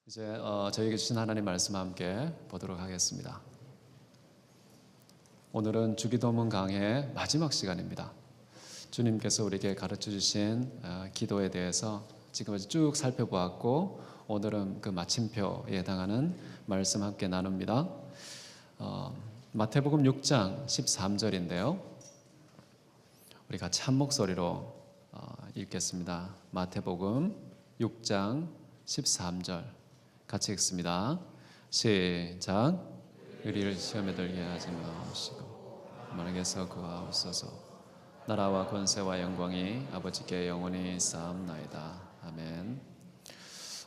이제 저에게 주신 하나님 말씀 함께 보도록 하겠습니다. 오늘은 주기도문 강해의 마지막 시간입니다. 주님께서 우리에게 가르쳐 주신 기도에 대해서 지금까지 쭉 살펴보았고, 오늘은 그 마침표에 해당하는 말씀 함께 나눕니다. 마태복음 6장 13절인데요. 우리 같이 한 목소리로 읽겠습니다. 마태복음 6장 13절 같이 읽습니다. 시작. 우리를 시험에 들게 하지 마옵시고 만약에서 구하옵소서. 나라와 권세와 영광이 아버지께 영원히 쌓옵나이다. 아멘.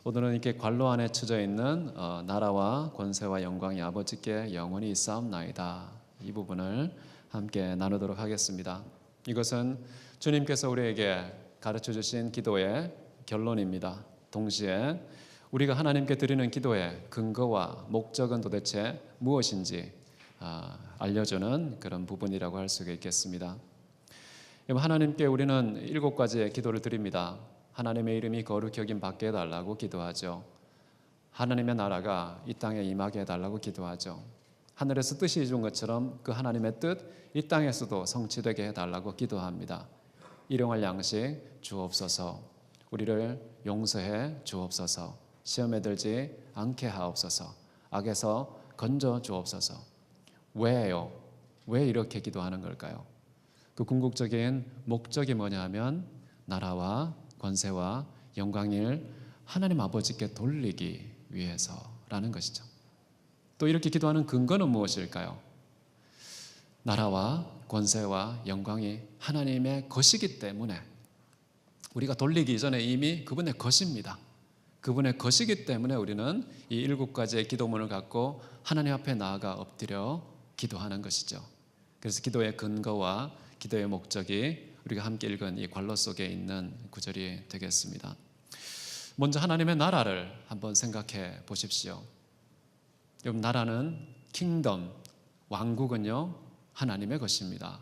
오늘은 이렇게 관로 안에 쳐져 있는 나라와 권세와 영광이 아버지께 영원히 쌓옵나이다, 이 부분을 함께 나누도록 하겠습니다. 이것은 주님께서 우리에게 가르쳐 주신 기도의 결론입니다. 동시에 우리가 하나님께 드리는 기도의 근거와 목적은 도대체 무엇인지 알려주는 그런 부분이라고 할 수가 있겠습니다. 하나님께 우리는 7가지의 기도를 드립니다. 하나님의 이름이 거룩히 여김 받게 해달라고 기도하죠. 하나님의 나라가 이 땅에 임하게 해달라고 기도하죠. 하늘에서 뜻이 이룬 것처럼 그 하나님의 뜻 이 땅에서도 성취되게 해달라고 기도합니다. 일용할 양식 주옵소서. 우리를 용서해 주옵소서. 시험에 들지 않게 하옵소서. 악에서 건져 주옵소서. 왜요? 왜 이렇게 기도하는 걸까요? 그 궁극적인 목적이 뭐냐 하면 나라와 권세와 영광을 하나님 아버지께 돌리기 위해서라는 것이죠. 또 이렇게 기도하는 근거는 무엇일까요? 나라와 권세와 영광이 하나님의 것이기 때문에, 우리가 돌리기 이전에 이미 그분의 것입니다. 그분의 것이기 때문에 우리는 이 7가지의 기도문을 갖고 하나님 앞에 나아가 엎드려 기도하는 것이죠. 그래서 기도의 근거와 기도의 목적이 우리가 함께 읽은 이 관로 속에 있는 구절이 되겠습니다. 먼저 하나님의 나라를 한번 생각해 보십시오. 여러분, 나라는 킹덤, 왕국은요 하나님의 것입니다.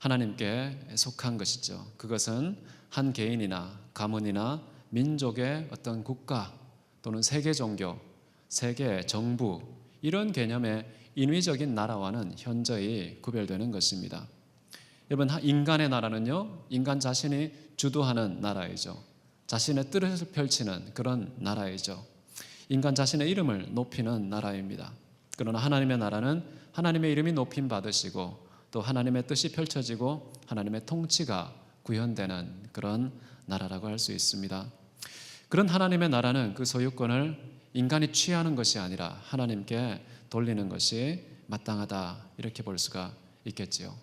하나님께 속한 것이죠. 그것은 한 개인이나 가문이나 민족의 어떤 국가 또는 세계 종교, 세계 정부, 이런 개념의 인위적인 나라와는 현저히 구별되는 것입니다. 여러분, 인간의 나라는요, 인간 자신이 주도하는 나라이죠. 자신의 뜻을 펼치는 그런 나라이죠. 인간 자신의 이름을 높이는 나라입니다. 그러나 하나님의 나라는 하나님의 이름이 높임 받으시고 또 하나님의 뜻이 펼쳐지고 하나님의 통치가 구현되는 그런 나라라고 할 수 있습니다. 그런 하나님의 나라는 그 소유권을 인간이 취하는 것이 아니라 하나님께 돌리는 것이 마땅하다, 이렇게 볼 수가 있겠지요.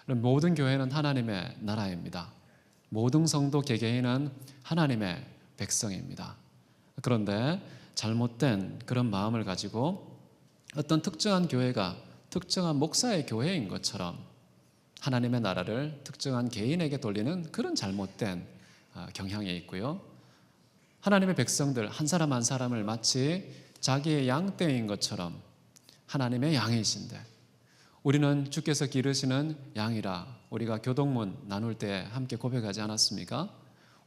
모든 교회는 하나님의 나라입니다. 모든 성도 개개인은 하나님의 백성입니다. 그런데 잘못된 그런 마음을 가지고 어떤 특정한 교회가 특정한 목사의 교회인 것처럼 하나님의 나라를 특정한 개인에게 돌리는 그런 잘못된 경향이 있고요. 하나님의 백성들 한 사람 한 사람을 마치 자기의 양떼인 것처럼 하나님의 양이신데, 우리는 주께서 기르시는 양이라 우리가 교동문 나눌 때 함께 고백하지 않았습니까?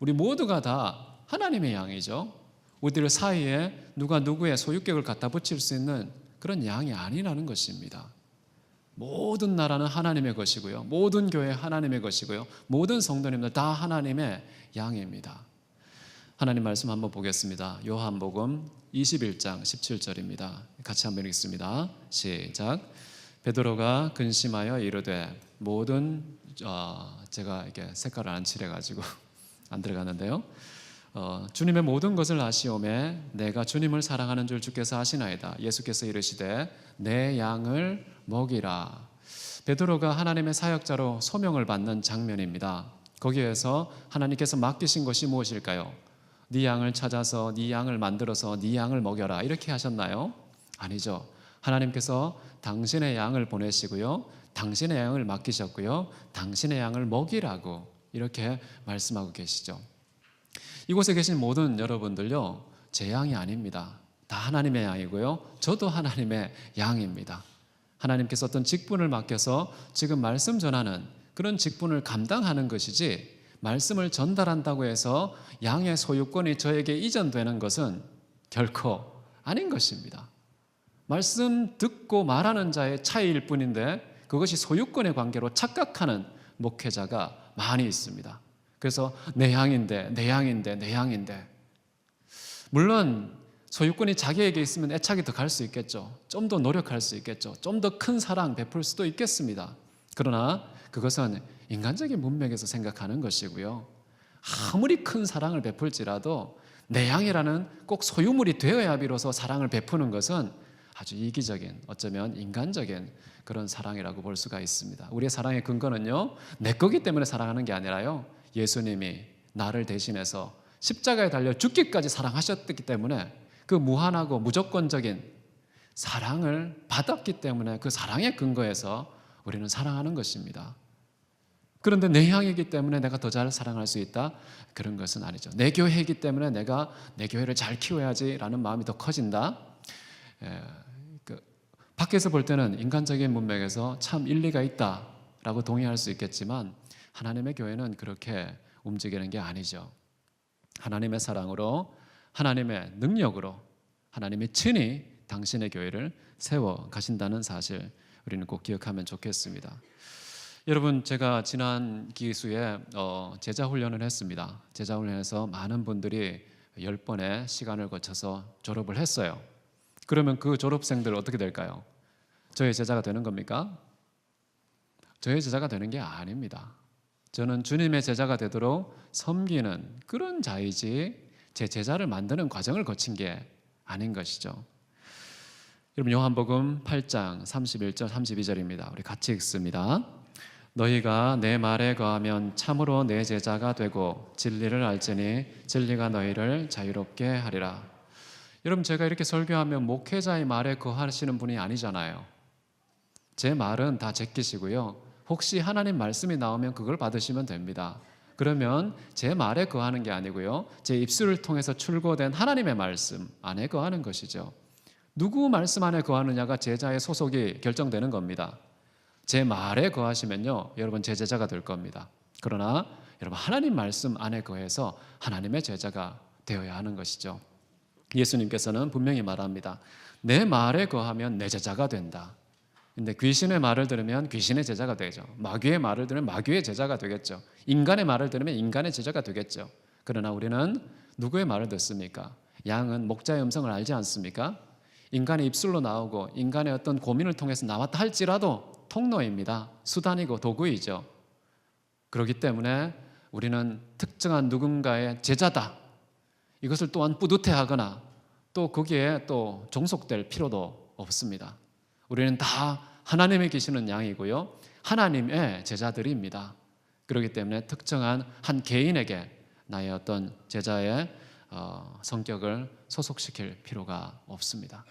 우리 모두가 다 하나님의 양이죠. 우리들 사이에 누가 누구의 소유격을 갖다 붙일 수 있는 그런 양이 아니라는 것입니다. 모든 나라는 하나님의 것이고요, 모든 교회 하나님의 것이고요, 모든 성도님들 다 하나님의 양입니다. 하나님 말씀 한번 보겠습니다. 요한복음 21장 17절입니다. 같이 한번 읽습니다. 시작. 베드로가 근심하여 이르되 모든 제가 이렇게 색깔을 안 칠해가지고 안 들어가는데요. 주님의 모든 것을 아시오매 내가 주님을 사랑하는 줄 주께서 아시나이다. 예수께서 이르시되 내 양을 먹이라. 베드로가 하나님의 사역자로 소명을 받는 장면입니다. 거기에서 하나님께서 맡기신 것이 무엇일까요? 네 양을 찾아서 네 양을 만들어서 네 양을 먹여라, 이렇게 하셨나요? 아니죠. 하나님께서 당신의 양을 보내시고요, 당신의 양을 맡기셨고요, 당신의 양을 먹이라고 이렇게 말씀하고 계시죠. 이곳에 계신 모든 여러분들요, 제 양이 아닙니다. 다 하나님의 양이고요, 저도 하나님의 양입니다. 하나님께서 어떤 직분을 맡겨서 지금 말씀 전하는 그런 직분을 감당하는 것이지, 말씀을 전달한다고 해서 양의 소유권이 저에게 이전되는 것은 결코 아닌 것입니다. 말씀 듣고 말하는 자의 차이일 뿐인데 그것이 소유권의 관계로 착각하는 목회자가 많이 있습니다. 그래서 내 양인데 물론 소유권이 자기에게 있으면 애착이 더 갈 수 있겠죠. 좀 더 노력할 수 있겠죠. 좀 더 큰 사랑 베풀 수도 있겠습니다. 그러나 그것은 인간적인 문맥에서 생각하는 것이고요. 아무리 큰 사랑을 베풀지라도 내 양이라는 꼭 소유물이 되어야 비로소 사랑을 베푸는 것은 아주 이기적인, 어쩌면 인간적인 그런 사랑이라고 볼 수가 있습니다. 우리의 사랑의 근거는요, 내 거기 때문에 사랑하는 게 아니라요, 예수님이 나를 대신해서 십자가에 달려 죽기까지 사랑하셨기 때문에 그 무한하고 무조건적인 사랑을 받았기 때문에 그 사랑의 근거에서 우리는 사랑하는 것입니다. 그런데 내 향이기 때문에 내가 더 잘 사랑할 수 있다? 그런 것은 아니죠. 내 교회이기 때문에 내가 내 교회를 잘 키워야지라는 마음이 더 커진다? 밖에서 볼 때는 인간적인 문맥에서 참 일리가 있다라고 동의할 수 있겠지만 하나님의 교회는 그렇게 움직이는 게 아니죠. 하나님의 사랑으로, 하나님의 능력으로, 하나님이 친히 당신의 교회를 세워 가신다는 사실 우리는 꼭 기억하면 좋겠습니다. 여러분, 제가 지난 기수에 제자 훈련을 했습니다. 제자 훈련에서 많은 분들이 10번의 시간을 거쳐서 졸업을 했어요. 그러면 그 졸업생들 어떻게 될까요? 저의 제자가 되는 겁니까? 저의 제자가 되는 게 아닙니다. 저는 주님의 제자가 되도록 섬기는 그런 자이지 제 제자를 만드는 과정을 거친 게 아닌 것이죠. 여러분, 요한복음 8장 31절 32절입니다. 우리 같이 읽습니다. 너희가 내 말에 거하면 참으로 내 제자가 되고 진리를 알지니 진리가 너희를 자유롭게 하리라. 여러분, 제가 이렇게 설교하면 목회자의 말에 거하시는 분이 아니잖아요. 제 말은 다 제끼시고요. 혹시 하나님 말씀이 나오면 그걸 받으시면 됩니다. 그러면 제 말에 거하는 게 아니고요, 제 입술을 통해서 출고된 하나님의 말씀 안에 거하는 것이죠. 누구 말씀 안에 거하느냐가 제자의 소속이 결정되는 겁니다. 제 말에 거하시면요, 여러분 제 제자가 될 겁니다. 그러나 여러분, 하나님 말씀 안에 거해서 하나님의 제자가 되어야 하는 것이죠. 예수님께서는 분명히 말합니다. 내 말에 거하면 내 제자가 된다. 근데 귀신의 말을 들으면 귀신의 제자가 되죠. 마귀의 말을 들으면 마귀의 제자가 되겠죠. 인간의 말을 들으면 인간의 제자가 되겠죠. 그러나 우리는 누구의 말을 듣습니까? 양은 목자의 음성을 알지 않습니까? 인간의 입술로 나오고 인간의 어떤 고민을 통해서 나왔다 할지라도 통로입니다. 수단이고 도구이죠. 그렇기 때문에 우리는 특정한 누군가의 제자다, 이것을 또한 뿌듯해하거나 또 거기에 또 종속될 필요도 없습니다. 우리는 다 하나님이 계시는 양이고요, 하나님의 제자들입니다. 그렇기 때문에 특정한 한 개인에게 나의 어떤 제자의 성격을 소속시킬 필요가 없습니다.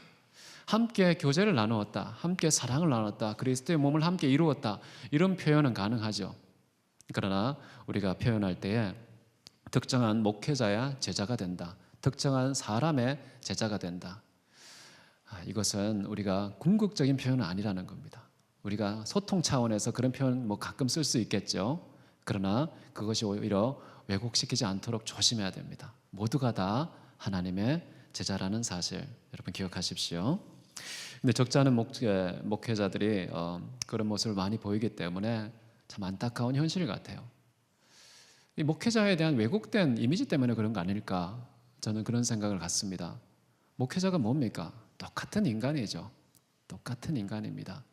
함께 교제를 나누었다, 함께 사랑을 나눴다, 그리스도의 몸을 함께 이루었다, 이런 표현은 가능하죠. 그러나 우리가 표현할 때에 특정한 목회자야 제자가 된다, 특정한 사람의 제자가 된다, 이것은 우리가 궁극적인 표현은 아니라는 겁니다. 우리가 소통 차원에서 그런 표현 가끔 쓸 수 있겠죠. 그러나 그것이 오히려 왜곡시키지 않도록 조심해야 됩니다. 모두가 다 하나님의 제자라는 사실 여러분 기억하십시오. 근데 적지 않은 목회자들이 그런 모습을 많이 보이기 때문에 참 안타까운 현실 같아요. 이 목회자에 대한 왜곡된 이미지 때문에 그런 거 아닐까, 저는 그런 생각을 갖습니다. 목회자가 뭡니까? 똑같은 인간이죠. 똑같은 인간입니다.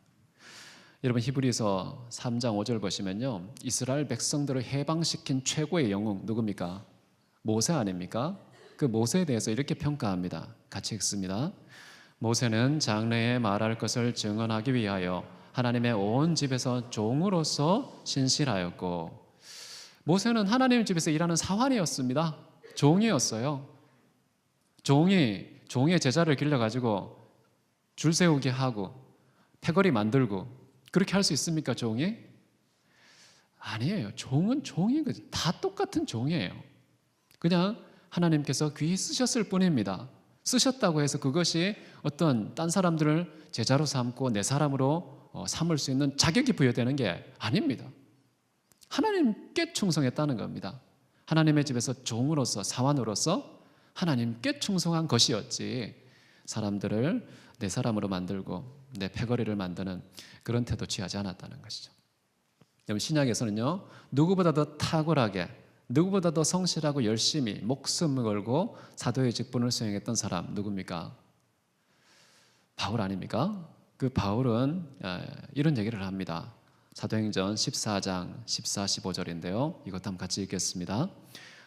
여러분, 히브리서 3장 5절 보시면요, 이스라엘 백성들을 해방시킨 최고의 영웅 누굽니까? 모세 아닙니까? 그 모세에 대해서 이렇게 평가합니다. 같이 읽습니다. 모세는 장래에 말할 것을 증언하기 위하여 하나님의 온 집에서 종으로서 신실하였고, 모세는 하나님 집에서 일하는 사환이었습니다. 종이었어요. 종의 제자를 길러가지고 줄 세우게 하고 패거리 만들고 그렇게 할 수 있습니까, 종이? 아니에요. 종은 종인 거지. 다 똑같은 종이에요. 그냥 하나님께서 귀히 쓰셨을 뿐입니다. 쓰셨다고 해서 그것이 어떤 딴 사람들을 제자로 삼고 내 사람으로 삼을 수 있는 자격이 부여되는 게 아닙니다. 하나님께 충성했다는 겁니다. 하나님의 집에서 종으로서, 사환으로서 하나님께 충성한 것이었지, 사람들을 내 사람으로 만들고 내 패거리를 만드는 그런 태도 취하지 않았다는 것이죠. 여러분, 신약에서는요, 누구보다 더 탁월하게, 누구보다 더 성실하고 열심히 목숨을 걸고 사도의 직분을 수행했던 사람 누굽니까? 바울 아닙니까? 그 바울은 이런 얘기를 합니다. 사도행전 14장 14, 15절인데요. 이것 한번 같이 읽겠습니다.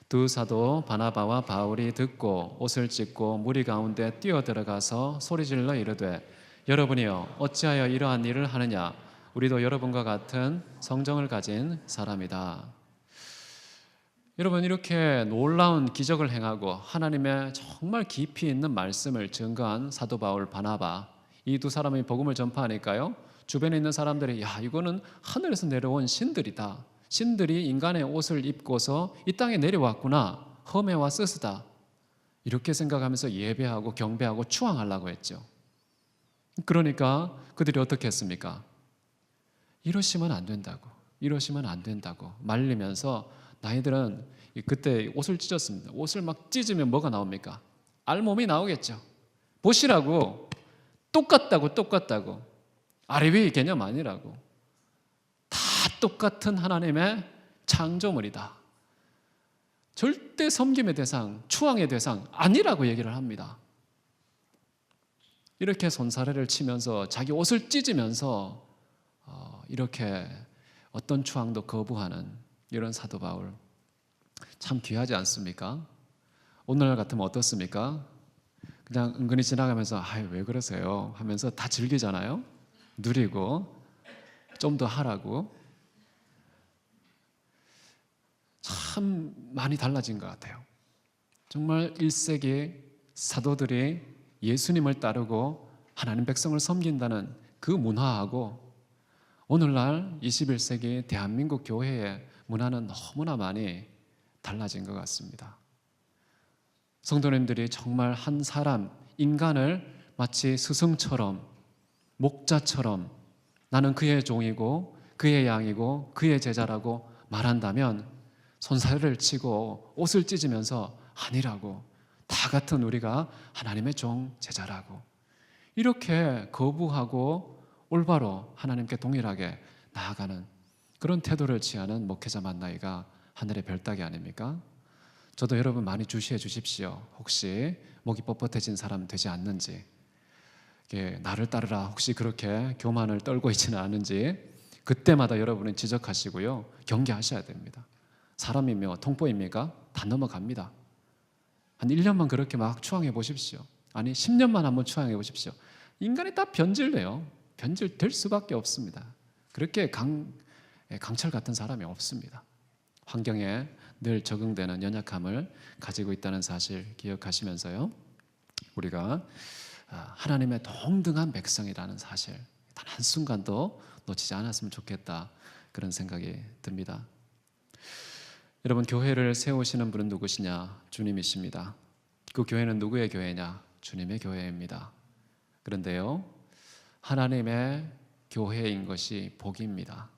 두 사도 바나바와 바울이 듣고 옷을 찢고 무리 가운데 뛰어들어가서 소리질러 이르되 여러분이여 어찌하여 이러한 일을 하느냐? 우리도 여러분과 같은 성정을 가진 사람이다. 여러분, 이렇게 놀라운 기적을 행하고 하나님의 정말 깊이 있는 말씀을 증거한 사도 바울, 바나바, 이 두 사람이 복음을 전파하니까요, 주변에 있는 사람들이 야, 이거는 하늘에서 내려온 신들이다. 신들이 인간의 옷을 입고서 이 땅에 내려왔구나. 험해와 스스다. 이렇게 생각하면서 예배하고 경배하고 추앙하려고 했죠. 그러니까 그들이 어떻게 했습니까? 이러시면 안 된다고, 이러시면 안 된다고 말리면서, 나희들은 그때 옷을 찢었습니다. 옷을 막 찢으면 뭐가 나옵니까? 알몸이 나오겠죠. 보시라고, 똑같다고. 아래 위의 개념 아니라고. 다 똑같은 하나님의 창조물이다. 절대 섬김의 대상, 추앙의 대상 아니라고 얘기를 합니다. 이렇게 손사래를 치면서 자기 옷을 찢으면서 이렇게 어떤 추앙도 거부하는 이런 사도 바울, 참 귀하지 않습니까? 오늘날 같으면 어떻습니까? 그냥 은근히 지나가면서 왜 그러세요? 하면서 다 즐기잖아요. 누리고 좀 더 하라고. 참 많이 달라진 것 같아요. 정말 1세기 사도들이 예수님을 따르고 하나님 백성을 섬긴다는 그 문화하고 오늘날 21세기 대한민국 교회의 문화는 너무나 많이 달라진 것 같습니다. 성도님들이 정말 한 사람, 인간을 마치 스승처럼, 목자처럼 나는 그의 종이고 그의 양이고 그의 제자라고 말한다면 손사래를 치고 옷을 찢으면서 아니라고, 다 같은 우리가 하나님의 종, 제자라고 이렇게 거부하고 올바로 하나님께 동일하게 나아가는 그런 태도를 취하는 목회자 만나기가 하늘의 별따기 아닙니까? 저도 여러분 많이 주시해 주십시오. 혹시 목이 뻣뻣해진 사람 되지 않는지, 나를 따르라 혹시 그렇게 교만을 떨고 있지는 않은지 그때마다 여러분은 지적하시고요, 경계하셔야 됩니다. 사람이며 통보입니까? 다 넘어갑니다. 한 1년만 그렇게 막 추앙해 보십시오. 아니 10년만 한번 추앙해 보십시오. 인간이 다 변질돼요. 변질될 수밖에 없습니다. 그렇게 강철 같은 사람이 없습니다. 환경에 늘 적응되는 연약함을 가지고 있다는 사실 기억하시면서요, 우리가 하나님의 동등한 백성이라는 사실 단 한순간도 놓치지 않았으면 좋겠다, 그런 생각이 듭니다. 여러분, 교회를 세우시는 분은 누구시냐? 주님이십니다. 그 교회는 누구의 교회냐? 주님의 교회입니다. 그런데요, 하나님의 교회인 것이 복입니다.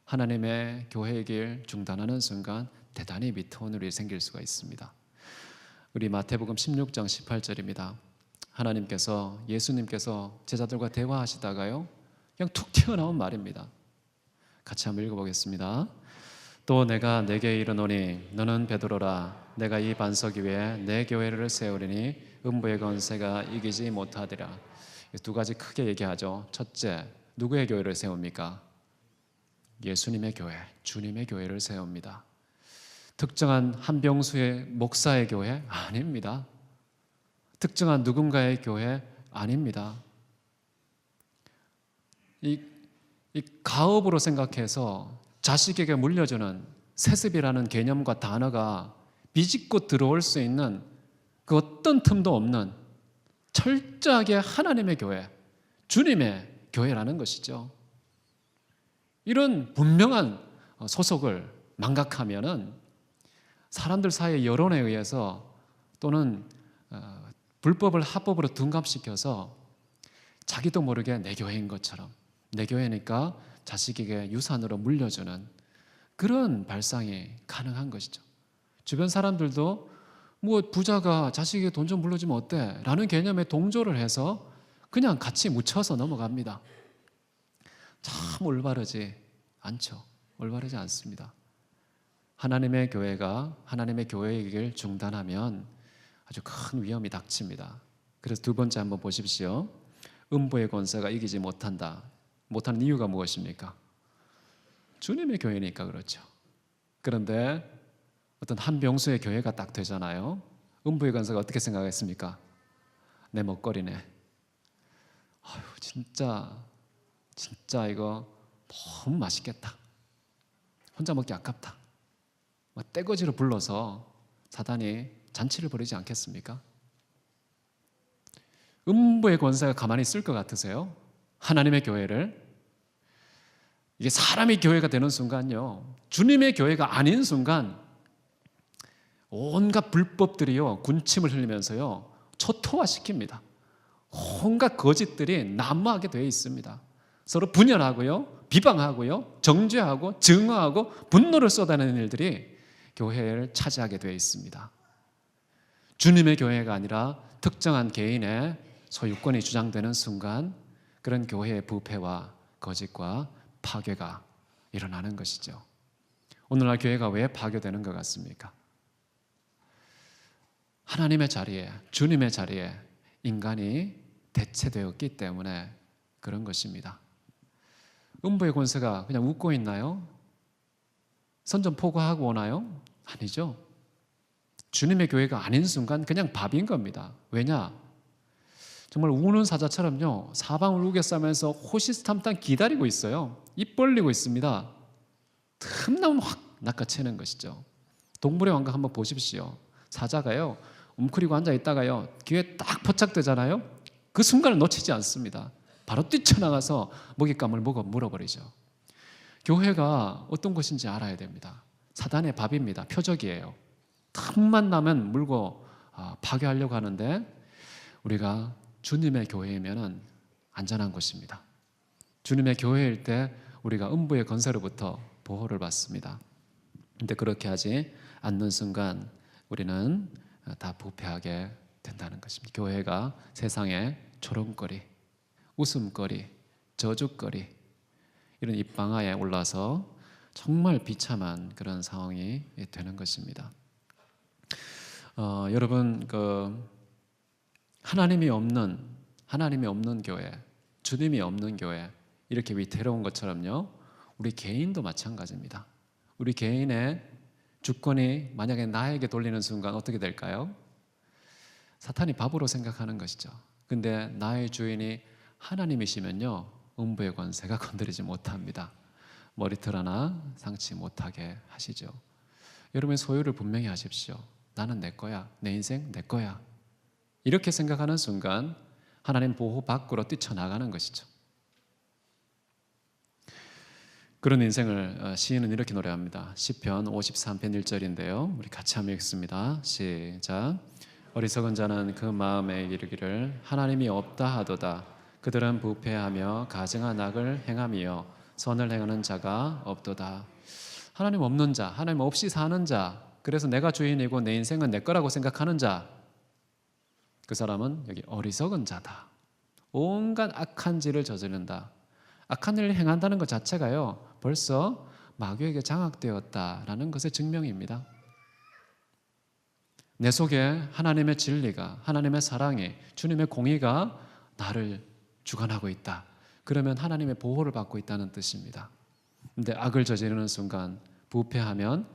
하나님의 교회의 길 중단하는 순간 대단히 미터온 일이 생길 수가 있습니다. 우리 마태복음 16장 18절입니다. 하나님께서, 예수님께서 제자들과 대화하시다가요, 그냥 툭 튀어나온 말입니다. 같이 한번 읽어보겠습니다. 또 내가 내게 이르노니 너는 베드로라. 내가 이 반석 위에 내 교회를 세우리니 음부의 권세가 이기지 못하리라. 두 가지 크게 얘기하죠. 첫째, 누구의 교회를 세웁니까? 예수님의 교회, 주님의 교회를 세웁니다. 특정한 한병수의 목사의 교회? 아닙니다. 특정한 누군가의 교회? 아닙니다. 이 가업으로 생각해서 자식에게 물려주는 세습이라는 개념과 단어가 비집고 들어올 수 있는 그 어떤 틈도 없는 철저하게 하나님의 교회, 주님의 교회라는 것이죠. 이런 분명한 소속을 망각하면은 사람들 사이의 여론에 의해서 또는 불법을 합법으로 둔갑시켜서 자기도 모르게 내 교회인 것처럼, 내 교회니까 자식에게 유산으로 물려주는 그런 발상이 가능한 것이죠. 주변 사람들도 뭐 부자가 자식에게 돈 좀 물려주면 어때? 라는 개념에 동조를 해서 그냥 같이 묻혀서 넘어갑니다. 참 올바르지 않죠. 올바르지 않습니다. 하나님의 교회가 하나님의 교회의 길 중단하면 아주 큰 위험이 닥칩니다. 그래서 두 번째 한번 보십시오. 음부의 권세가 이기지 못한다. 못하는 이유가 무엇입니까? 주님의 교회니까 그렇죠. 그런데 어떤 한 병수의 교회가 딱 되잖아요. 음부의 권세가 어떻게 생각했습니까? 내 먹거리네. 아유, 진짜 이거 너무 맛있겠다. 혼자 먹기 아깝다. 떼거지로 불러서 사단이 잔치를 벌이지 않겠습니까? 음부의 권세가 가만히 있을 것 같으세요? 하나님의 교회를? 이게 사람의 교회가 되는 순간요, 주님의 교회가 아닌 순간 온갖 불법들이요 군침을 흘리면서요 초토화시킵니다. 온갖 거짓들이 난무하게 되어 있습니다. 서로 분열하고요, 비방하고요, 정죄하고 증오하고 분노를 쏟아내는 일들이 교회를 차지하게 되어 있습니다. 주님의 교회가 아니라 특정한 개인의 소유권이 주장되는 순간 그런 교회의 부패와 거짓과 파괴가 일어나는 것이죠. 오늘날 교회가 왜 파괴되는 것 같습니까? 하나님의 자리에, 주님의 자리에 인간이 대체되었기 때문에 그런 것입니다. 음부의 권세가 그냥 웃고 있나요? 선전포고하고 오나요? 아니죠. 주님의 교회가 아닌 순간 그냥 밥인 겁니다. 왜냐? 정말 우는 사자처럼요 사방을 우겨싸면서 호시탐탐 기다리고 있어요. 입 벌리고 있습니다. 틈나면 확 낚아채는 것이죠. 동물의 왕국 한번 보십시오. 사자가요 웅크리고 앉아있다가요 기회에 딱 포착되잖아요. 그 순간을 놓치지 않습니다. 바로 뛰쳐나가서 먹잇감을 물어버리죠. 교회가 어떤 것인지 알아야 됩니다. 사단의 밥입니다. 표적이에요. 틈만 나면 물고 파괴하려고 하는데 우리가 주님의 교회이면 안전한 것입니다. 주님의 교회일 때 우리가 음부의 권세로부터 보호를 받습니다. 그런데 그렇게 하지 않는 순간 우리는 다 부패하게 된다는 것입니다. 교회가 세상의 조롱거리, 웃음거리, 저주거리 이런 입방아에 올라서 정말 비참한 그런 상황이 되는 것입니다. 여러분 하나님이 없는 교회, 주님이 없는 교회 이렇게 위태로운 것처럼요 우리 개인도 마찬가지입니다. 우리 개인의 주권이 만약에 나에게 돌리는 순간 어떻게 될까요? 사탄이 밥으로 생각하는 것이죠. 근데 나의 주인이 하나님이시면요 음부의 권세가 건드리지 못합니다. 머리털 하나 상치 못하게 하시죠. 여러분의 소유를 분명히 하십시오. 나는 내 거야. 내 인생 내 거야. 이렇게 생각하는 순간 하나님 보호 밖으로 뛰쳐나가는 것이죠. 그런 인생을 시인은 이렇게 노래합니다. 시편 53편 1절인데요. 우리 같이 한번 읽습니다. 시작. 어리석은 자는 그 마음에 이르기를 하나님이 없다 하도다. 그들은 부패하며 가증한 악을 행하며 선을 행하는 자가 없도다. 하나님 없는 자, 하나님 없이 사는 자, 그래서 내가 주인이고 내 인생은 내 거라고 생각하는 자, 그 사람은 여기 어리석은 자다. 온갖 악한 짓을 저지른다. 악한 일을 행한다는 것 자체가요 벌써 마귀에게 장악되었다라는 것의 증명입니다. 내 속에 하나님의 진리가, 하나님의 사랑이, 주님의 공의가 나를 주관하고 있다. 그러면 하나님의 보호를 받고 있다는 뜻입니다. 그런데 악을 저지르는 순간 부패하면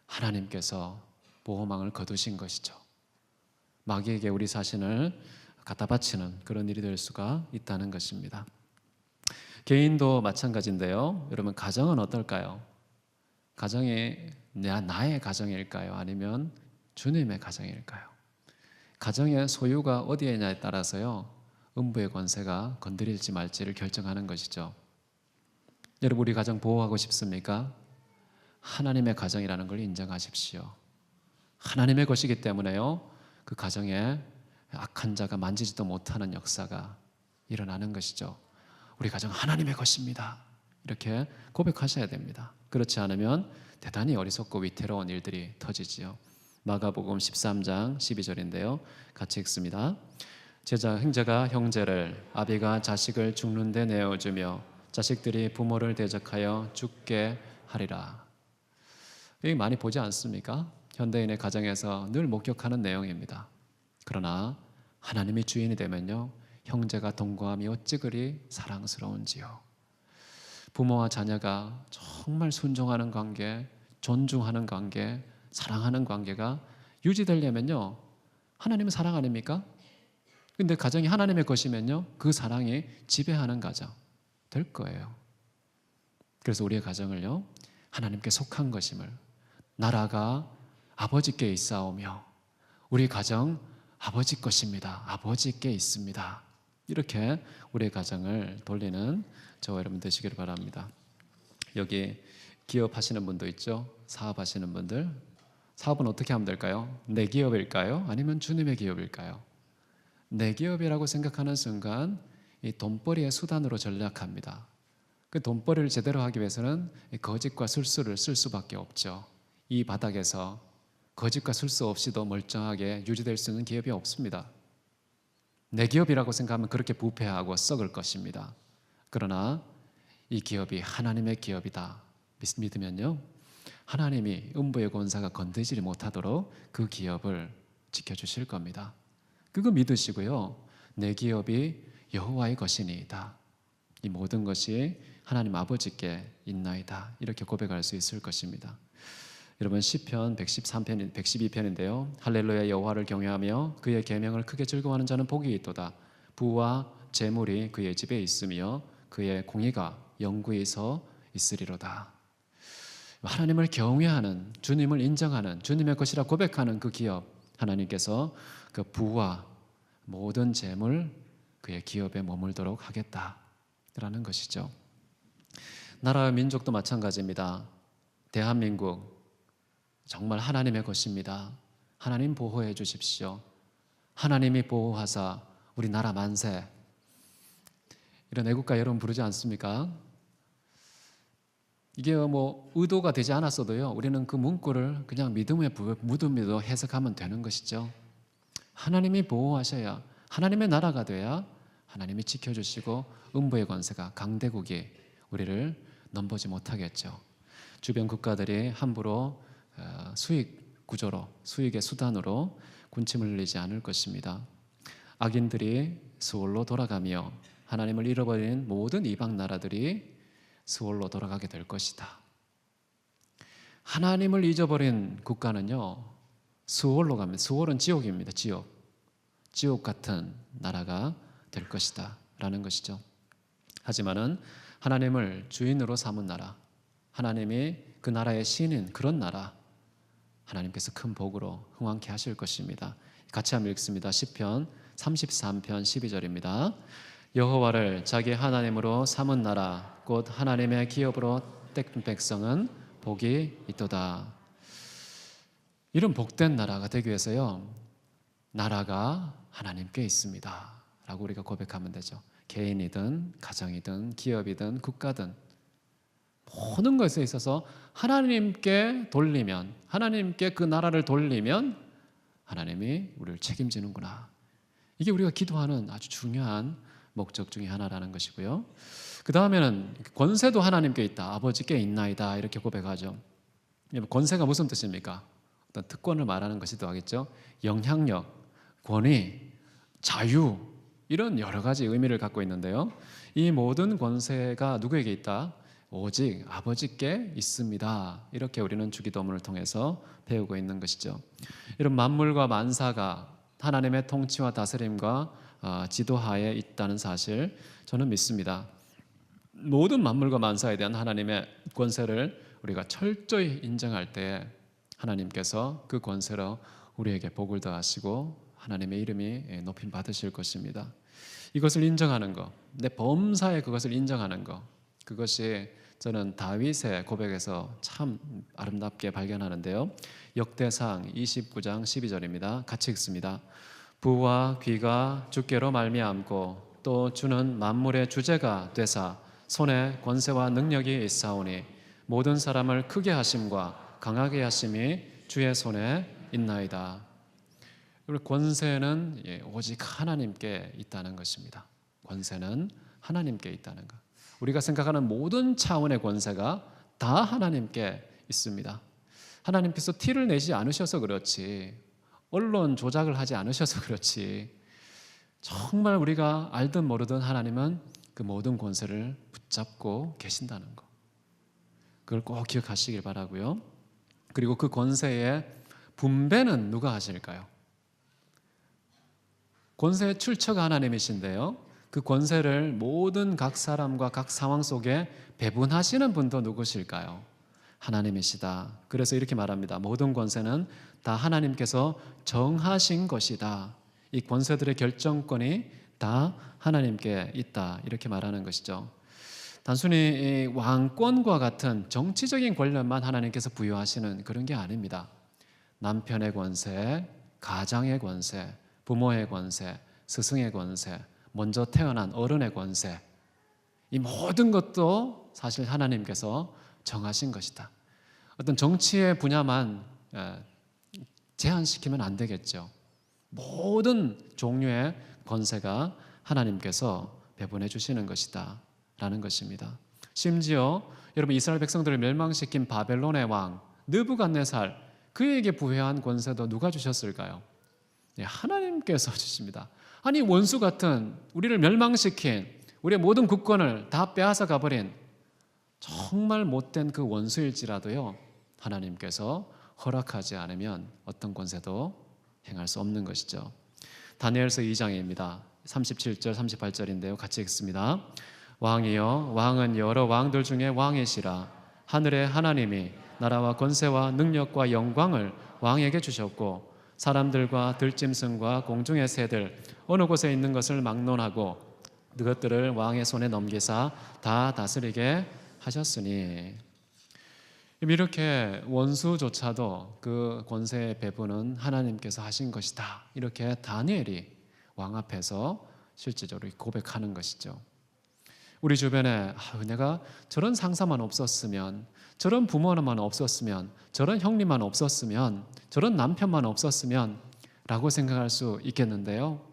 하나님께서 보호망을 거두신 것이죠. 마귀에게 우리 자신을 갖다 바치는 그런 일이 될 수가 있다는 것입니다. 개인도 마찬가지인데요. 여러분 가정은 어떨까요? 가정이 나의 가정일까요? 아니면 주님의 가정일까요? 가정의 소유가 어디에 있냐에 따라서요 음부의 권세가 건드릴지 말지를 결정하는 것이죠. 여러분 우리 가정 보호하고 싶습니까? 하나님의 가정이라는 걸 인정하십시오. 하나님의 것이기 때문에요 그 가정에 악한 자가 만지지도 못하는 역사가 일어나는 것이죠. 우리 가정 하나님의 것입니다. 이렇게 고백하셔야 됩니다. 그렇지 않으면 대단히 어리석고 위태로운 일들이 터지지요. 마가복음 13장 12절인데요. 같이 읽습니다. 제자 형제가 형제를, 아비가 자식을 죽는 데 내어주며 자식들이 부모를 대적하여 죽게 하리라. 이게 많이 보지 않습니까? 현대인의 가정에서 늘 목격하는 내용입니다. 그러나 하나님이 주인이 되면요, 형제가 동거함이 어찌 그리 사랑스러운지요. 부모와 자녀가 정말 순종하는 관계, 존중하는 관계, 사랑하는 관계가 유지되려면요, 하나님은 사랑 아닙니까? 근데 가정이 하나님의 것이면요, 그 사랑이 지배하는 가정 될 거예요. 그래서 우리의 가정을요, 하나님께 속한 것임을, 나라가 아버지께 있사오며 우리 가정 아버지 것입니다. 아버지께 있습니다. 이렇게 우리의 가정을 돌리는 저와 여러분 되시기를 바랍니다. 여기 기업하시는 분도 있죠. 사업하시는 분들. 사업은 어떻게 하면 될까요? 내 기업일까요? 아니면 주님의 기업일까요? 내 기업이라고 생각하는 순간 이 돈벌이의 수단으로 전략합니다. 그 돈벌이를 제대로 하기 위해서는 거짓과 술수를 쓸 수밖에 없죠. 이 바닥에서 거짓과 술수 없이도 멀쩡하게 유지될 수 있는 기업이 없습니다. 내 기업이라고 생각하면 그렇게 부패하고 썩을 것입니다. 그러나 이 기업이 하나님의 기업이다 믿으면요, 하나님이 음부의 권사가 건드리지 못하도록 그 기업을 지켜주실 겁니다. 그거 믿으시고요, 내 기업이 여호와의 것이니이다, 이 모든 것이 하나님 아버지께 있나이다, 이렇게 고백할 수 있을 것입니다. 여러분, 시편 113편, 112편인데요. 할렐루야, 여호와를 경외하며 그의 계명을 크게 즐거워하는 자는 복이 있도다. 부와 재물이 그의 집에 있으며 그의 공의가 영구히 서 있으리로다. 하나님을 경외하는, 주님을 인정하는, 주님의 것이라 고백하는 그 기업, 하나님께서 그 부와 모든 재물 그의 기업에 머물도록 하겠다라는 것이죠. 나라와 민족도 마찬가지입니다. 대한민국 정말 하나님의 것입니다. 하나님 보호해 주십시오. 하나님이 보호하사 우리 나라 만세, 이런 애국가 여러분 부르지 않습니까? 이게 뭐 의도가 되지 않았어도요, 우리는 그 문구를 그냥 믿음의 무덤으로 해석하면 되는 것이죠. 하나님이 보호하셔야, 하나님의 나라가 돼야 하나님이 지켜주시고 음부의 권세가, 강대국이 우리를 넘보지 못하겠죠. 주변 국가들이 함부로 수익 구조로, 수익의 수단으로 군침을 흘리지 않을 것입니다. 악인들이 수월로 돌아가며 하나님을 잃어버린 모든 이방 나라들이 수월로 돌아가게 될 것이다. 하나님을 잊어버린 국가는요, 수월로 가면, 수월은 지옥입니다. 지옥 같은 나라가 될 것이다 라는 것이죠. 하지만은 하나님을 주인으로 삼은 나라, 하나님이 그 나라의 신인 그런 나라, 하나님께서 큰 복으로 흥왕케 하실 것입니다. 같이 한번 읽습니다. 시편 33편 12절입니다. 여호와를 자기 하나님으로 삼은 나라, 곧 하나님의 기업으로 떼은 백성은 복이 있도다. 이런 복된 나라가 되기 위해서요, 나라가 하나님께 있습니다 라고 우리가 고백하면 되죠. 개인이든 가정이든 기업이든 국가든 모든 것에 있어서 하나님께 돌리면, 하나님께 그 나라를 돌리면 하나님이 우리를 책임지는구나. 이게 우리가 기도하는 아주 중요한 목적 중에 하나라는 것이고요. 그 다음에는 권세도 하나님께 있다, 아버지께 있나이다, 이렇게 고백하죠. 권세가 무슨 뜻입니까? 어떤 특권을 말하는 것이기도 하겠죠. 영향력, 권위, 자유, 이런 여러 가지 의미를 갖고 있는데요, 이 모든 권세가 누구에게 있다? 오직 아버지께 있습니다. 이렇게 우리는 주기도문을 통해서 배우고 있는 것이죠. 이런 만물과 만사가 하나님의 통치와 다스림과 지도하에 있다는 사실 저는 믿습니다. 모든 만물과 만사에 대한 하나님의 권세를 우리가 철저히 인정할 때 하나님께서 그 권세로 우리에게 복을 더하시고 하나님의 이름이 높임 받으실 것입니다. 이것을 인정하는 것, 내 범사에 그것을 인정하는 것, 그것이 저는 다윗의 고백에서 참 아름답게 발견하는데요. 역대상 29장 12절입니다. 같이 읽습니다. 부와 귀가 주께로 말미암고 또 주는 만물의 주제가 되사 손에 권세와 능력이 있사오니 모든 사람을 크게 하심과 강하게 하심이 주의 손에 있나이다. 권세는 오직 하나님께 있다는 것입니다. 권세는 하나님께 있다는 것. 우리가 생각하는 모든 차원의 권세가 다 하나님께 있습니다. 하나님께서 티를 내지 않으셔서 그렇지, 언론 조작을 하지 않으셔서 그렇지, 정말 우리가 알든 모르든 하나님은 그 모든 권세를 붙잡고 계신다는 것, 그걸 꼭 기억하시길 바라고요. 그리고 그 권세의 분배는 누가 하실까요? 권세의 출처가 하나님이신데요, 그 권세를 모든 각 사람과 각 상황 속에 배분하시는 분도 누구실까요? 하나님이시다. 그래서 이렇게 말합니다. 모든 권세는 다 하나님께서 정하신 것이다. 이 권세들의 결정권이 다 하나님께 있다. 이렇게 말하는 것이죠. 단순히 왕권과 같은 정치적인 권력만 하나님께서 부여하시는 그런 게 아닙니다. 남편의 권세, 가장의 권세, 부모의 권세, 스승의 권세, 먼저 태어난 어른의 권세, 이 모든 것도 사실 하나님께서 정하신 것이다. 어떤 정치의 분야만 제한시키면 안 되겠죠. 모든 종류의 권세가 하나님께서 배분해 주시는 것이다 라는 것입니다. 심지어 여러분, 이스라엘 백성들을 멸망시킨 바벨론의 왕 느부갓네살, 그에게 부여한 권세도 누가 주셨을까요? 하나님께서 주십니다. 아니, 원수 같은 우리를 멸망시킨 우리의 모든 국권을 다 빼앗아 가버린 정말 못된 그 원수일지라도요, 하나님께서 허락하지 않으면 어떤 권세도 행할 수 없는 것이죠. 다니엘서 2장입니다. 37절 38절인데요. 같이 읽습니다. 왕이여, 왕은 여러 왕들 중에 왕이시라. 하늘의 하나님이 나라와 권세와 능력과 영광을 왕에게 주셨고, 사람들과 들짐승과 공중의 새들 어느 곳에 있는 것을 막론하고 그것들을 왕의 손에 넘기사 다 다스리게 하셨으니. 이렇게 원수조차도 그 권세의 배분은 하나님께서 하신 것이다, 이렇게 다니엘이 왕 앞에서 실제적으로 고백하는 것이죠. 우리 주변에 내가 저런 상사만 없었으면, 저런 부모만 없었으면, 저런 형님만 없었으면, 저런 남편만 없었으면 라고 생각할 수 있겠는데요,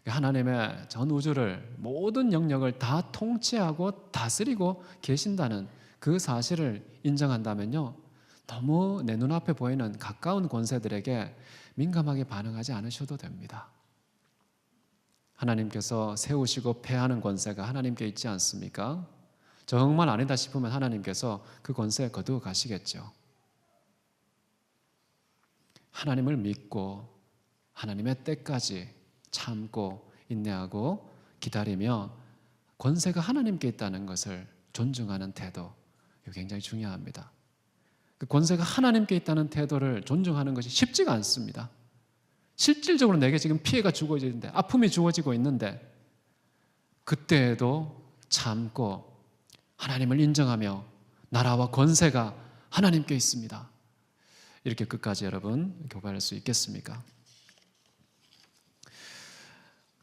하나님의 전 우주를, 모든 영역을 다 통치하고 다스리고 계신다는 그 사실을 인정한다면요, 너무 내 눈앞에 보이는 가까운 권세들에게 민감하게 반응하지 않으셔도 됩니다. 하나님께서 세우시고 패하는 권세가 하나님께 있지 않습니까? 정말 아니다 싶으면 하나님께서 그 권세 거두어 가시겠죠. 하나님을 믿고 하나님의 때까지 참고 인내하고 기다리며 권세가 하나님께 있다는 것을 존중하는 태도, 이거 굉장히 중요합니다. 그 권세가 하나님께 있다는 태도를 존중하는 것이 쉽지가 않습니다. 실질적으로 내게 지금 피해가 주어지는데, 아픔이 주어지고 있는데, 그때에도 참고 하나님을 인정하며 나라와 권세가 하나님께 있습니다. 이렇게 끝까지 여러분 교발할 수 있겠습니까?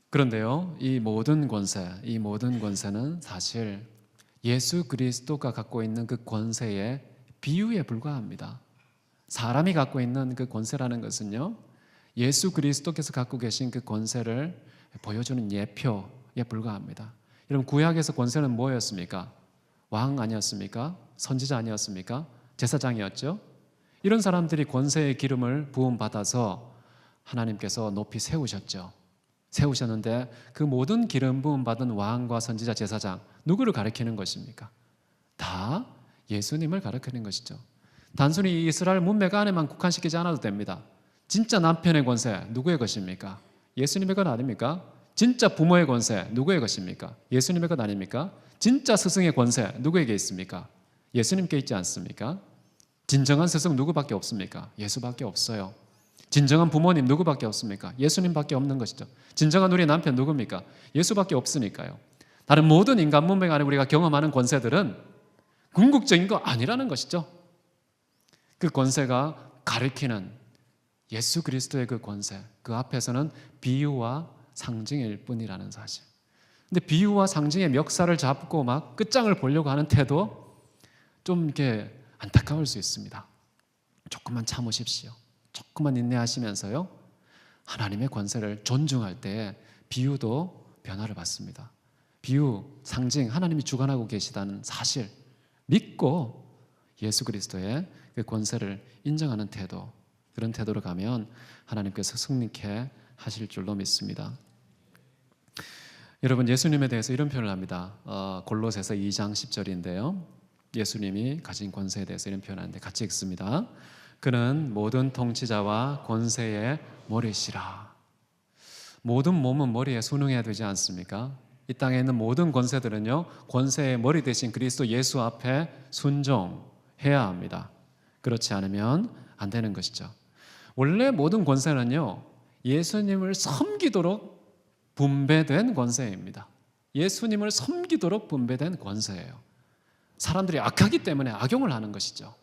그런데요, 이 모든 권세는 사실 예수 그리스도가 갖고 있는 그 권세의 비유에 불과합니다. 사람이 갖고 있는 그 권세라는 것은요, 예수 그리스도께서 갖고 계신 그 권세를 보여주는 예표에 불과합니다. 여러분, 구약에서 권세는 뭐였습니까? 왕 아니었습니까? 선지자 아니었습니까? 제사장이었죠? 이런 사람들이 권세의 기름을 부음받아서 하나님께서 높이 세우셨는데 그 모든 기름 부음받은 왕과 선지자, 제사장, 누구를 가리키는 것입니까? 다 예수님을 가리키는 것이죠. 단순히 이스라엘 문맥 안에만 국한시키지 않아도 됩니다. 진짜 남편의 권세 누구의 것입니까? 예수님의 것 아닙니까? 진짜 부모의 권세 누구의 것입니까? 예수님의 것 아닙니까? 진짜 스승의 권세 누구에게 있습니까? 예수님께 있지 않습니까? 진정한 스승 누구밖에 없습니까? 예수밖에 없어요. 진정한 부모님 누구밖에 없습니까? 예수님밖에 없는 것이죠. 진정한 우리 남편 누굽니까? 예수밖에 없으니까요. 다른 모든 인간 문명 안에 우리가 경험하는 권세들은 궁극적인 거 아니라는 것이죠. 그 권세가 가리키는 예수 그리스도의 그 권세, 그 앞에서는 비유와 상징일 뿐이라는 사실. 근데 비유와 상징의 멱살을 잡고 막 끝장을 보려고 하는 태도, 좀 이렇게 안타까울 수 있습니다. 조금만 참으십시오. 조금만 인내하시면서요, 하나님의 권세를 존중할 때 비유도 변화를 받습니다. 비유, 상징, 하나님이 주관하고 계시다는 사실 믿고 예수 그리스도의 그 권세를 인정하는 태도, 그런 태도로 가면 하나님께서 승리케 하실 줄로 믿습니다. 여러분, 예수님에 대해서 이런 표현을 합니다. 골로새서 2장 10절인데요. 예수님이 가진 권세에 대해서 이런 표현하는데 같이 읽습니다. 그는 모든 통치자와 권세의 머리시라. 모든 몸은 머리에 순응해야 되지 않습니까? 이 땅에 있는 모든 권세들은요, 권세의 머리 대신 그리스도 예수 앞에 순종해야 합니다. 그렇지 않으면 안 되는 것이죠. 원래 모든 권세는요, 예수님을 섬기도록 분배된 권세입니다. 예수님을 섬기도록 분배된 권세예요. 사람들이 악하기 때문에 악용을 하는 것이죠.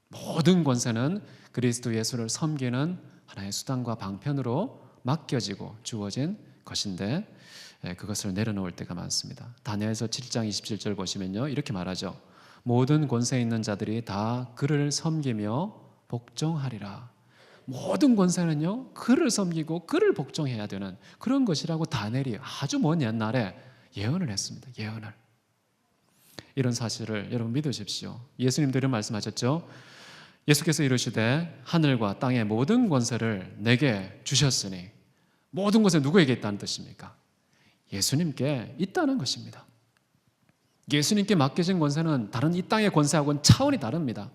모든 권세는 그리스도 예수를 섬기는 하나의 수단과 방편으로 맡겨지고 주어진 것인데 그것을 내려놓을 때가 많습니다. 다니엘서 7장 27절 보시면요, 이렇게 말하죠. 모든 권세 있는 자들이 다 그를 섬기며 복종하리라. 모든 권세는요, 그를 섬기고 그를 복종해야 되는 그런 것이라고 다니엘이 아주 먼 옛날에 예언을 했습니다. 예언을. 이런 사실을 여러분 믿으십시오. 예수님도 이런 말씀하셨죠. 예수께서 이르시되 하늘과 땅의 모든 권세를 내게 주셨으니, 모든 것에 누구에게 있다는 뜻입니까? 예수님께 있다는 것입니다. 예수님께 맡겨진 권세는 다른 이 땅의 권세하고는 차원이 다릅니다.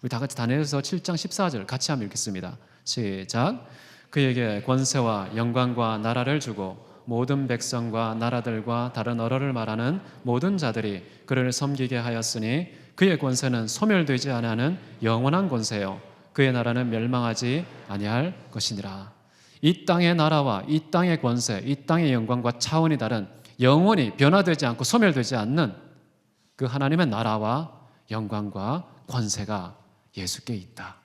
우리 다 같이 다니엘서 7장 14절 같이 한번 읽겠습니다. 시작. 그에게 권세와 영광과 나라를 주고 모든 백성과 나라들과 다른 언어를 말하는 모든 자들이 그를 섬기게 하였으니 그의 권세는 소멸되지 아니하는 영원한 권세요 그의 나라는 멸망하지 아니할 것이니라. 이 땅의 나라와 이 땅의 권세, 이 땅의 영광과 차원이 다른, 영원히 변화되지 않고 소멸되지 않는 그 하나님의 나라와 영광과 권세가 예수께 있다.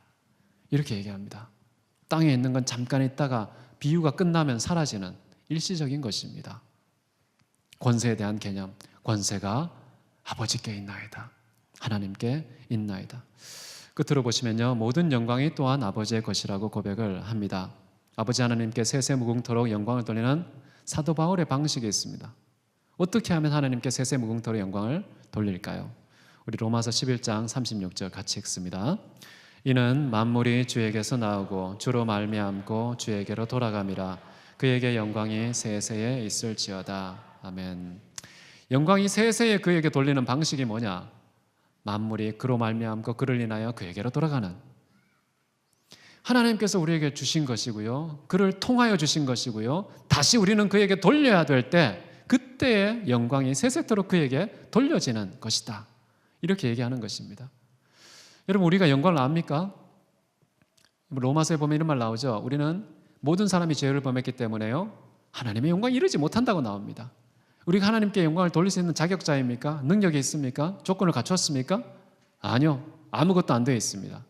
이렇게 얘기합니다. 땅에 있는 건 잠깐 있다가 비유가 끝나면 사라지는 일시적인 것입니다. 권세에 대한 개념, 권세가 아버지께 있나이다. 하나님께 있나이다. 끝으로 보시면요, 모든 영광이 또한 아버지의 것이라고 고백을 합니다. 아버지 하나님께 세세무궁토록 영광을 돌리는 사도 바울의 방식이 있습니다. 어떻게 하면 하나님께 세세무궁토록 영광을 돌릴까요? 우리 로마서 11장 36절 같이 읽습니다. 이는 만물이 주에게서 나오고 주로 말미암고 주에게로 돌아감이라. 그에게 영광이 세세에 있을지어다. 아멘. 영광이 세세에 그에게 돌리는 방식이 뭐냐? 만물이 그로 말미암고 그를 인하여 그에게로 돌아가는, 하나님께서 우리에게 주신 것이고요, 그를 통하여 주신 것이고요, 다시 우리는 그에게 돌려야 될 때 그때의 영광이 세세토록 그에게 돌려지는 것이다. 이렇게 얘기하는 것입니다. 여러분, 우리가 영광을 압니까? 로마서에 보면 이런 말 나오죠. 우리는 모든 사람이 죄를 범했기 때문에요, 하나님의 영광에 이르지 못한다고 나옵니다. 우리가 하나님께 영광을 돌릴 수 있는 자격자입니까? 능력이 있습니까? 조건을 갖췄습니까? 아니요, 아무것도 안 되어 있습니다.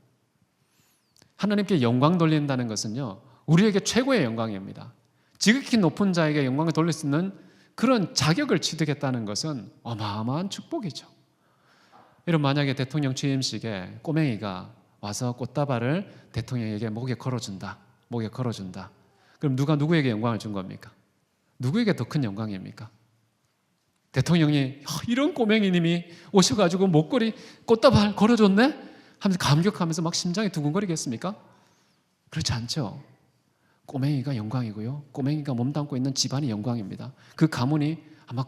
하나님께 영광 돌린다는 것은요, 우리에게 최고의 영광입니다. 지극히 높은 자에게 영광을 돌릴 수 있는 그런 자격을 취득했다는 것은 어마어마한 축복이죠. 여러분, 만약에 대통령 취임식에 꼬맹이가 와서 꽃다발을 대통령에게 목에 걸어준다. 그럼 누가 누구에게 영광을 준 겁니까? 누구에게 더 큰 영광입니까? 대통령이 이런 꼬맹이님이 오셔가지고 목걸이 꽃다발 걸어줬네? 하면서 감격하면서 막 심장이 두근거리겠습니까? 그렇지 않죠. 꼬맹이가 영광이고요, 꼬맹이가 몸담고 있는 집안이 영광입니다. 그 가문이 아마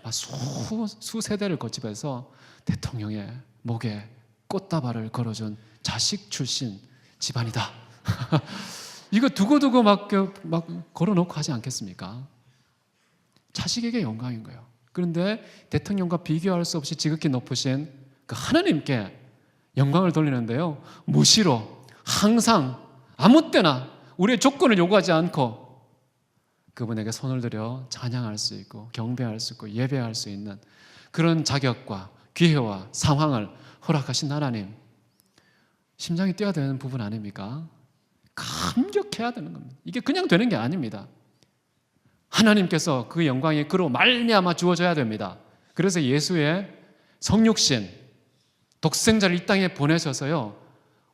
아마 수세대를 거치면서 대통령의 목에 꽃다발을 걸어준 자식 출신 집안이다. 이거 두고두고 막 걸어놓고 하지 않겠습니까? 자식에게 영광인 거예요. 그런데 대통령과 비교할 수 없이 지극히 높으신 그 하나님께 영광을 돌리는데요, 무시로 항상 아무 때나 우리의 조건을 요구하지 않고 그분에게 손을 들여 찬양할 수 있고 경배할 수 있고 예배할 수 있는 그런 자격과 기회와 상황을 허락하신 하나님, 심장이 뛰어야 되는 부분 아닙니까? 감격해야 되는 겁니다. 이게 그냥 되는 게 아닙니다. 하나님께서 그 영광이 그로 말미암아 주어져야 됩니다. 그래서 예수의 성육신, 독생자를 이 땅에 보내셔서요,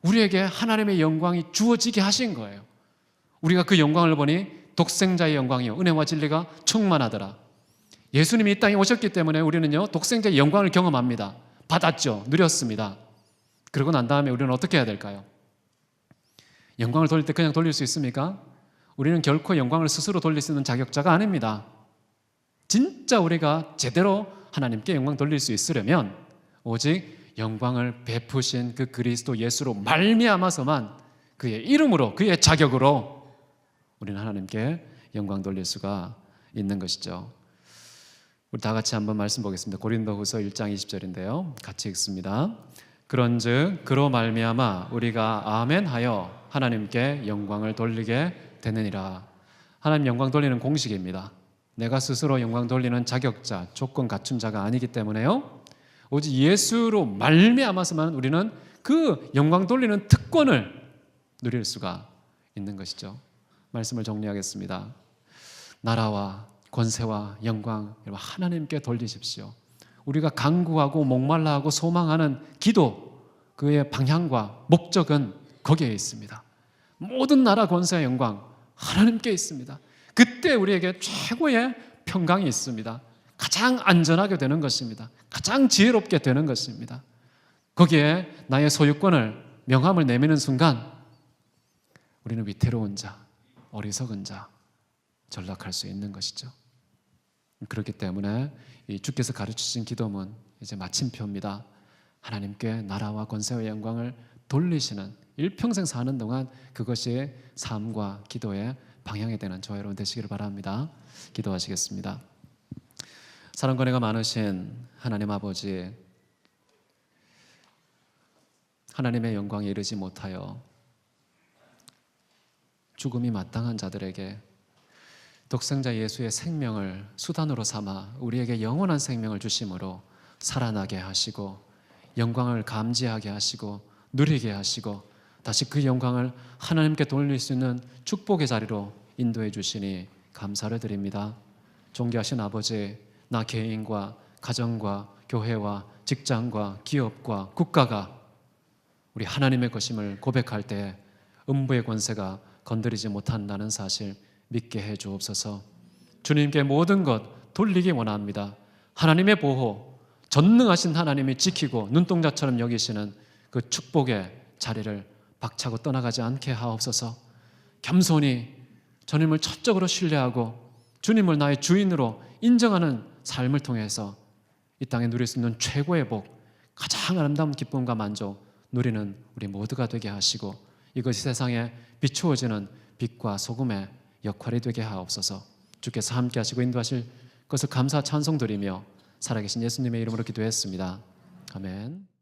우리에게 하나님의 영광이 주어지게 하신 거예요. 우리가 그 영광을 보니 독생자의 영광이요 은혜와 진리가 충만하더라. 예수님이 이 땅에 오셨기 때문에 우리는요 독생자의 영광을 경험합니다. 받았죠. 누렸습니다. 그러고 난 다음에 우리는 어떻게 해야 될까요? 영광을 돌릴 때 그냥 돌릴 수 있습니까? 우리는 결코 영광을 스스로 돌릴 수 있는 자격자가 아닙니다. 진짜 우리가 제대로 하나님께 영광 돌릴 수 있으려면 오직 영광을 베푸신 그 그리스도 예수로 말미암아서만 그의 이름으로, 그의 자격으로 우리는 하나님께 영광 돌릴 수가 있는 것이죠. 우리 다 같이 한번 말씀 보겠습니다. 고린도후서 1장 20절인데요. 같이 읽습니다. 그런즉 그로 말미암아 우리가 아멘하여 하나님께 영광을 돌리게 되느니라. 하나님 영광 돌리는 공식입니다. 내가 스스로 영광 돌리는 자격자, 조건 갖춘 자가 아니기 때문에요, 오직 예수로 말미암아서만 우리는 그 영광 돌리는 특권을 누릴 수가 있는 것이죠. 말씀을 정리하겠습니다. 나라와 권세와 영광 여러분 하나님께 돌리십시오. 우리가 간구하고 목말라하고 소망하는 기도, 그의 방향과 목적은 거기에 있습니다. 모든 나라 권세와 영광 하나님께 있습니다. 그때 우리에게 최고의 평강이 있습니다. 가장 안전하게 되는 것입니다. 가장 지혜롭게 되는 것입니다. 거기에 나의 소유권을, 명함을 내미는 순간 우리는 위태로운 자, 어리석은 자, 전락할 수 있는 것이죠. 그렇기 때문에 이 주께서 가르치신 기도문 이제 마침표입니다. 하나님께 나라와 권세와 영광을 돌리시는, 일평생 사는 동안 그것이 삶과 기도의 방향이 되는 저와 여러분 되시기를 바랍니다. 기도하시겠습니다. 사랑과 은혜가 많으신 하나님 아버지, 하나님의 영광에 이르지 못하여 죽음이 마땅한 자들에게 독생자 예수의 생명을 수단으로 삼아 우리에게 영원한 생명을 주심으로 살아나게 하시고 영광을 감지하게 하시고 누리게 하시고 다시 그 영광을 하나님께 돌릴 수 있는 축복의 자리로 인도해 주시니 감사를 드립니다. 존귀하신 아버지, 나 개인과 가정과 교회와 직장과 기업과 국가가 우리 하나님의 것임을 고백할 때 음부의 권세가 건드리지 못한다는 사실 믿게 해 주옵소서. 주님께 모든 것 돌리기 원합니다. 하나님의 보호, 전능하신 하나님이 지키고 눈동자처럼 여기시는 그 축복의 자리를 박차고 떠나가지 않게 하옵소서. 겸손히 주님을 첫적으로 신뢰하고 주님을 나의 주인으로 인정하는 삶을 통해서 이 땅에 누릴 수 있는 최고의 복, 가장 아름다운 기쁨과 만족 누리는 우리 모두가 되게 하시고 이것이 세상에 비추어지는 빛과 소금의 역할이 되게 하옵소서. 주께서 함께 하시고 인도하실 것을 감사 찬송 드리며 살아계신 예수님의 이름으로 기도했습니다. 아멘.